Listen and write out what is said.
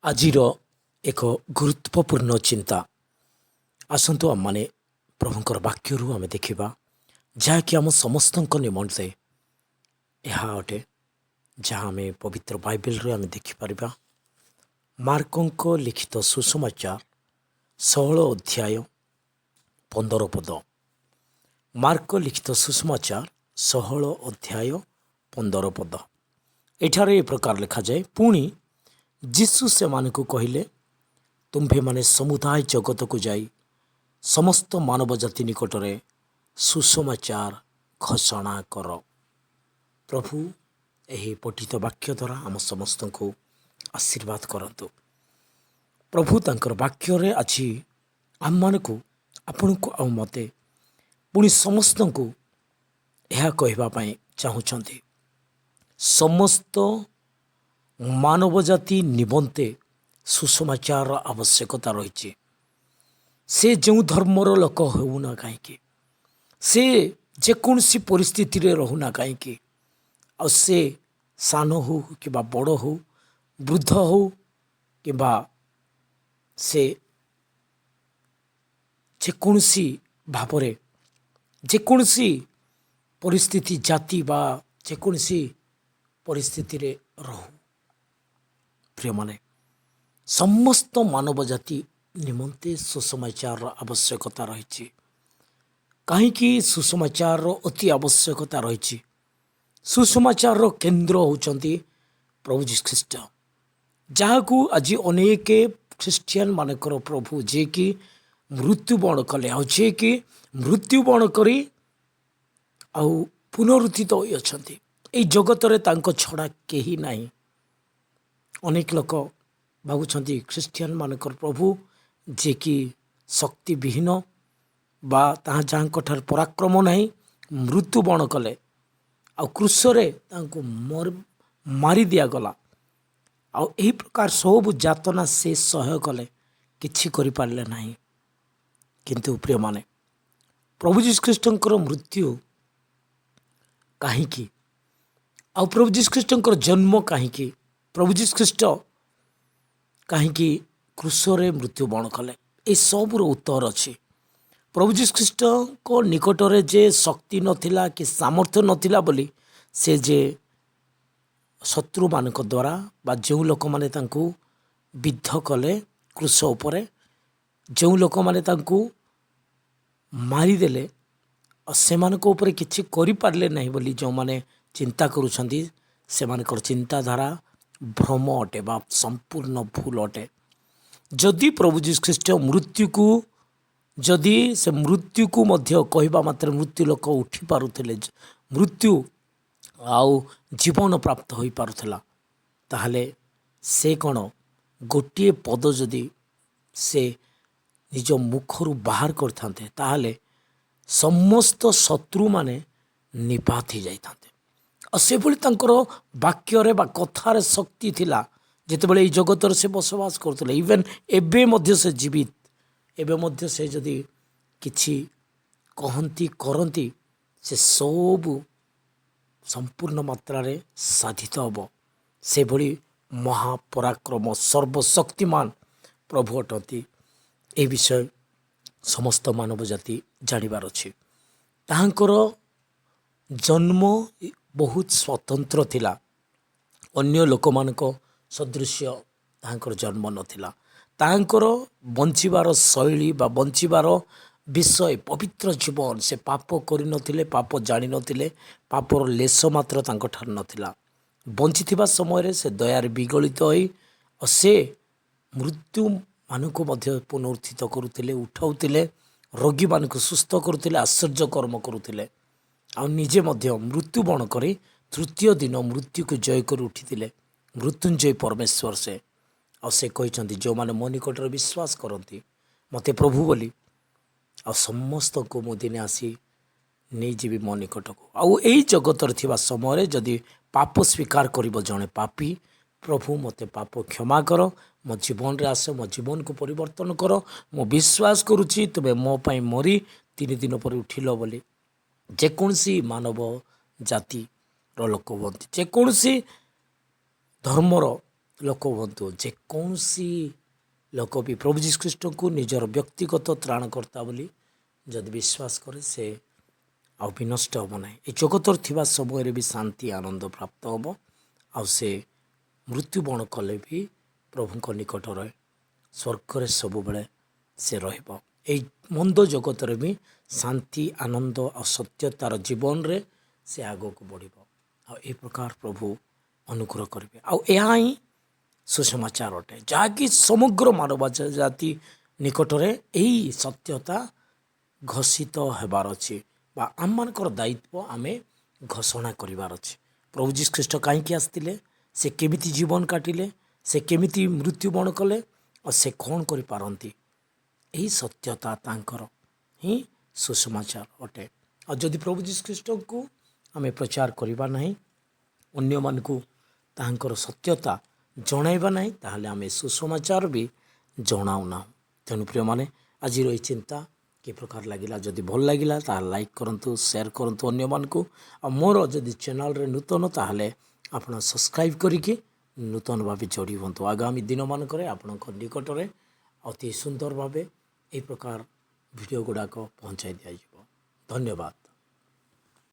ଆଜିର ଏକ ଗୁରୁତ୍ୱପୂର୍ଣ୍ଣ ଚିନ୍ତା। ଆସନ୍ତୁ ଆମମାନେ ପ୍ରଭୁଙ୍କର ବାକ୍ୟରୁ ଆମେ ଦେଖିବା, ଯାହାକି ଆମ ସମସ୍ତଙ୍କ ନିମନ୍ତେ ଏହା ଅଟେ, ଯାହା ଆମେ ପବିତ୍ର ବାଇବେଲରେ ଆମେ ଦେଖିପାରିବା। ମାର୍କଙ୍କ ଲିଖିତ ସୁସମାଚାର 16 ଅଧ୍ୟାୟ 15 ପଦ। ମାର୍କ ଲିଖିତ ସୁସମାଚାର 16 ଅଧ୍ୟାୟ 15 ପଦ। ଏଠାରେ ଏ ପ୍ରକାର ଲେଖାଯାଏ, ପୁଣି ଯୀଶୁ ସେମାନଙ୍କୁ କହିଲେ, ତୁମ୍ଭେମାନେ ସମୁଦାୟ ଜଗତକୁ ଯାଇ ସମସ୍ତ ମାନବ ଜାତି ନିକଟରେ ସୁସମାଚାର ଘୋଷଣା କର। ପ୍ରଭୁ ଏହି ପଠିତ ବାକ୍ୟ ଦ୍ୱାରା ଆମ ସମସ୍ତଙ୍କୁ ଆଶୀର୍ବାଦ କରନ୍ତୁ। ପ୍ରଭୁ ତାଙ୍କର ବାକ୍ୟରେ ଆଜି ଆମମାନଙ୍କୁ, ଆପଣଙ୍କୁ ଆଉ ମୋତେ ପୁଣି ସମସ୍ତଙ୍କୁ ଏହା କହିବା ପାଇଁ ଚାହୁଁଛନ୍ତି। ସମସ୍ତ ମାନବ ଜାତି ନିମନ୍ତେ ସୁସମାଚାରର ଆବଶ୍ୟକତା ରହିଛି। ସେ ଯେଉଁ ଧର୍ମର ଲୋକ ହେଉନା କାହିଁକି, ସେ ଯେକୌଣସି ପରିସ୍ଥିତିରେ ରହୁନା କାହିଁକି, ଆଉ ସେ ସାନ ହେଉ କିମ୍ବା ବଡ଼ ହେଉ, ବୃଦ୍ଧ ହେଉ କିମ୍ବା ସେ ଯେକୌଣସି ଭାବରେ ଯେକୌଣସି ପରିସ୍ଥିତି, ଜାତି ବା ଯେକୌଣସି ପରିସ୍ଥିତିରେ ରହୁ, ପ୍ରିୟମାନେ, ସମସ୍ତ ମାନବ ଜାତି ନିମନ୍ତେ ସୁସମାଚାରର ଆବଶ୍ୟକତା ରହିଛି। କାହିଁକି ସୁସମାଚାରର ଅତି ଆବଶ୍ୟକତା ରହିଛି? ସୁସମାଚାରର କେନ୍ଦ୍ର ହେଉଛନ୍ତି ପ୍ରଭୁ ଯୀଶୁ ଖ୍ରୀଷ୍ଟ, ଯାହାକୁ ଆଜି ଅନେକ ଖ୍ରୀଷ୍ଟିଆନ ମାନଙ୍କର ପ୍ରଭୁ, ଯିଏକି ମୃତ୍ୟୁବରଣ କଲେ, ଆଉ ଯିଏକି ମୃତ୍ୟୁବରଣ କରି ଆଉ ପୁନରୁତ୍ଥିତ ହୋଇଅଛନ୍ତି। ଏହି ଜଗତରେ ତାଙ୍କ ଛଡ଼ା କେହି ନାହିଁ। ଅନେକ ଲୋକ ଭାବୁଛନ୍ତି ଖ୍ରୀଷ୍ଟିଆନ ମାନଙ୍କର ପ୍ରଭୁ ଯିଏକି ଶକ୍ତିବିହୀନ ବା ତାହା ଯାହାଙ୍କଠାରେ ପରାକ୍ରମ ନାହିଁ, ମୃତ୍ୟୁବରଣ କଲେ, ଆଉ କ୍ରୁଶରେ ତାଙ୍କୁ ମାରି ଦିଆଗଲା, ଆଉ ଏହି ପ୍ରକାର ସବୁ ଯାତନା ସେ ସହ୍ୟ କଲେ, କିଛି କରିପାରିଲେ ନାହିଁ। କିନ୍ତୁ ପ୍ରିୟମାନେ, ପ୍ରଭୁ ଯୀଶୁ ଖ୍ରୀଷ୍ଟଙ୍କର ମୃତ୍ୟୁ କାହିଁକି, ଆଉ ପ୍ରଭୁ ଯୀଶୁ ଖ୍ରୀଷ୍ଟଙ୍କର ଜନ୍ମ କାହିଁକି, ପ୍ରଭୁ ଯୀଶୁ ଖ୍ରୀଷ୍ଟ କାହିଁକି କ୍ରୁଶରେ ମୃତ୍ୟୁବରଣ କଲେ, ଏସବୁର ଉତ୍ତର ଅଛି। ପ୍ରଭୁ ଯୀଶୁ ଖ୍ରୀଷ୍ଟଙ୍କ ନିକଟରେ ଯେ ଶକ୍ତି ନଥିଲା କି ସାମର୍ଥ୍ୟ ନଥିଲା ବୋଲି ସେ ଯେ ଶତ୍ରୁମାନଙ୍କ ଦ୍ୱାରା ବା ଯେଉଁ ଲୋକମାନେ ତାଙ୍କୁ ବିଦ୍ଧ କଲେ କ୍ରୁଶ ଉପରେ, ଯେଉଁ ଲୋକମାନେ ତାଙ୍କୁ ମାରିଦେଲେ, ଆଉ ସେମାନଙ୍କ ଉପରେ କିଛି କରିପାରିଲେ ନାହିଁ ବୋଲି ଯେଉଁମାନେ ଚିନ୍ତା କରୁଛନ୍ତି, ସେମାନଙ୍କର ଚିନ୍ତାଧାରା ଭ୍ରମ ଅଟେ ବା ସମ୍ପୂର୍ଣ୍ଣ ଭୁଲ ଅଟେ। ଯଦି ପ୍ରଭୁ ଯୀଶୁ ଖ୍ରୀଷ୍ଟ ଯଦି ସେ ମୃତ୍ୟୁକୁ ମଧ୍ୟ କହିବା ମାତ୍ରେ ମୃତ୍ୟୁ ଲୋକ ଉଠି ପାରୁଥିଲେ, ମୃତ୍ୟୁ ଆଉ ଜୀବନ ପ୍ରାପ୍ତ ହୋଇପାରୁଥିଲା, ତାହେଲେ ସେ କ'ଣ ଗୋଟିଏ ପଦ ଯଦି ସେ ନିଜ ମୁଖରୁ ବାହାର କରିଥାନ୍ତେ, ତାହେଲେ ସମସ୍ତ ଶତ୍ରୁମାନେ ନିପାତ ହୋଇଯାଇଥାନ୍ତେ। ଆଉ ସେଭଳି ତାଙ୍କର ବାକ୍ୟରେ ବା କଥାରେ ଶକ୍ତି ଥିଲା। ଯେତେବେଳେ ଏଇ ଜଗତରେ ସେ ବସବାସ କରୁଥିଲେ, ଇଭେନ୍ ଏବେ ମଧ୍ୟ ସେ ଜୀବିତ, ଏବେ ମଧ୍ୟ ସେ ଯଦି କିଛି କହନ୍ତି କରନ୍ତି, ସେ ସବୁ ସମ୍ପୂର୍ଣ୍ଣ ମାତ୍ରାରେ ସାଧିତ ହେବ। ସେଭଳି ମହାପରାକ୍ରମ ସର୍ବଶକ୍ତିମାନ ପ୍ରଭୁ ଅଟନ୍ତି। ଏ ବିଷୟ ସମସ୍ତ ମାନବ ଜାତି ଜାଣିବାର ଅଛି। ତାହାଙ୍କର ଜନ୍ମ ବହୁତ ସ୍ୱତନ୍ତ୍ର ଥିଲା। ଅନ୍ୟ ଲୋକମାନଙ୍କ ସଦୃଶ୍ୟ ତାହାଙ୍କର ଜନ୍ମ ନଥିଲା। ତାହାଙ୍କର ବଞ୍ଚିବାର ଶୈଳୀ ବା ବଞ୍ଚିବାର ବିଷୟ ପବିତ୍ର ଜୀବନ। ସେ ପାପ କରିନଥିଲେ, ପାପ ଜାଣିନଥିଲେ, ପାପର ଲେଶ ମାତ୍ର ତାଙ୍କଠାରେ ନଥିଲା। ବଞ୍ଚିଥିବା ସମୟରେ ସେ ଦୟାରେ ବିଗଳିତ ହୋଇ ସେ ମୃତ୍ୟୁମାନଙ୍କୁ ମଧ୍ୟ ପୁନରୁତ୍ଥିତ କରୁଥିଲେ, ଉଠାଉଥିଲେ, ରୋଗୀମାନଙ୍କୁ ସୁସ୍ଥ କରୁଥିଲେ, ଆଶ୍ଚର୍ଯ୍ୟ କର୍ମ କରୁଥିଲେ, ଆଉ ନିଜେ ମଧ୍ୟ ମୃତ୍ୟୁବରଣ କରି ତୃତୀୟ ଦିନ ମୃତ୍ୟୁକୁ ଜୟ କରି ଉଠିଥିଲେ। ମୃତ୍ୟୁଞ୍ଜୟ ପରମେଶ୍ୱର ସେ। ଆଉ ସେ କହିଛନ୍ତି, ଯେଉଁମାନେ ମୋ ନିକଟରେ ବିଶ୍ୱାସ କରନ୍ତି ମୋତେ ପ୍ରଭୁ ବୋଲି, ଆଉ ସମସ୍ତଙ୍କୁ ମୁଁ ଦିନେ ଆସି ନେଇଯିବି ମୋ ନିକଟକୁ। ଆଉ ଏଇ ଜଗତରେ ଥିବା ସମୟରେ ଯଦି ପାପ ସ୍ୱୀକାର କରିବ ଜଣେ ପାପୀ, ପ୍ରଭୁ ମୋତେ ପାପ କ୍ଷମା କର, ମୋ ଜୀବନରେ ଆସ, ମୋ ଜୀବନକୁ ପରିବର୍ତ୍ତନ କର, ମୁଁ ବିଶ୍ୱାସ କରୁଛି ତୁମେ ମୋ ପାଇଁ ମରି 3 ଦିନ ପରେ ଉଠିଲ ବୋଲି, ଯେକୌଣସି ମାନବ ଜାତିର ଲୋକ ହୁଅନ୍ତି, ଯେକୌଣସି ଧର୍ମର ଲୋକ ହୁଅନ୍ତୁ, ଯେକୌଣସି ଲୋକ ବି ପ୍ରଭୁ ଯୀଶୁ ଖ୍ରୀଷ୍ଟଙ୍କୁ ନିଜର ବ୍ୟକ୍ତିଗତ ତ୍ରାଣକର୍ତ୍ତା ବୋଲି ଯଦି ବିଶ୍ୱାସ କରେ ସେ ଆଉ ବିନଷ୍ଟ ହେବ ନାହିଁ। ଏ ଜଗତରେ ଥିବା ସମୟରେ ବି ଶାନ୍ତି ଆନନ୍ଦ ପ୍ରାପ୍ତ ହେବ। ଆଉ ସେ ମୃତ୍ୟୁବରଣ କଲେ ବି ପ୍ରଭୁଙ୍କ ନିକଟରେ ସ୍ୱର୍ଗରେ ସବୁବେଳେ ସେ ରହିବ। ଏଇ ମନ୍ଦ ଜଗତରେ ବି ଶାନ୍ତି ଆନନ୍ଦ ଆଉ ସତ୍ୟତାର ଜୀବନରେ ସେ ଆଗକୁ ବଢ଼ିବ। ଆଉ ଏ ପ୍ରକାର ପ୍ରଭୁ ଅନୁଗ୍ରହ କରିବେ। ଆଉ ଏହା ହିଁ ସୁସମାଚାର ଅଟେ, ଯାହାକି ସମଗ୍ର ମାନବ ଜାତି ନିକଟରେ ଏହି ସତ୍ୟତା ଘୋଷିତ ହେବାର ଅଛି ବା ଆମମାନଙ୍କର ଦାୟିତ୍ୱ ଆମେ ଘୋଷଣା କରିବାର ଅଛି। ପ୍ରଭୁ ଯୀଶୁ ଖ୍ରୀଷ୍ଟ କାହିଁକି ଆସିଥିଲେ, ସେ କେମିତି ଜୀବନ କାଟିଲେ, ସେ କେମିତି ମୃତ୍ୟୁବରଣ କଲେ ଆଉ ସେ କ'ଣ କରିପାରନ୍ତି, ଏହି ସତ୍ୟତା ତାଙ୍କର ହିଁ ସୁସମାଚାର ଅଟେ। ଆଉ ଯଦି ପ୍ରଭୁ ଯୀଶୁ ଖ୍ରୀଷ୍ଟଙ୍କୁ ଆମେ ପ୍ରଚାର କରିବା ନାହିଁ, ଅନ୍ୟମାନଙ୍କୁ ତାହାଙ୍କର ସତ୍ୟତା ଜଣାଇବା ନାହିଁ, ତାହେଲେ ଆମେ ସୁସମାଚାର ବି ଜଣାଉନାହୁଁ। ତେଣୁ ପ୍ରିୟମାନେ, ଆଜିର ଏହି ଚିନ୍ତା କି ପ୍ରକାର ଲାଗିଲା, ଯଦି ଭଲ ଲାଗିଲା ତାହେଲେ ଲାଇକ୍ କରନ୍ତୁ, ସେୟାର କରନ୍ତୁ ଅନ୍ୟମାନଙ୍କୁ। ଆଉ ମୋର ଯଦି ଚ୍ୟାନେଲରେ ନୂତନ ତାହେଲେ ଆପଣ ସବସ୍କ୍ରାଇବ୍ କରିକି ନୂତନ ଭାବେ ଯୋଡ଼ି ହୁଅନ୍ତୁ। ଆଗାମୀ ଦିନମାନଙ୍କରେ ଆପଣଙ୍କ ନିକଟରେ ଅତି ସୁନ୍ଦର ଭାବେ ଏହି ପ୍ରକାର ଭିଡ଼ିଓ ଗୁଡ଼ାକ ପହଞ୍ଚାଇ ଦିଆଯିବ। ଧନ୍ୟବାଦ।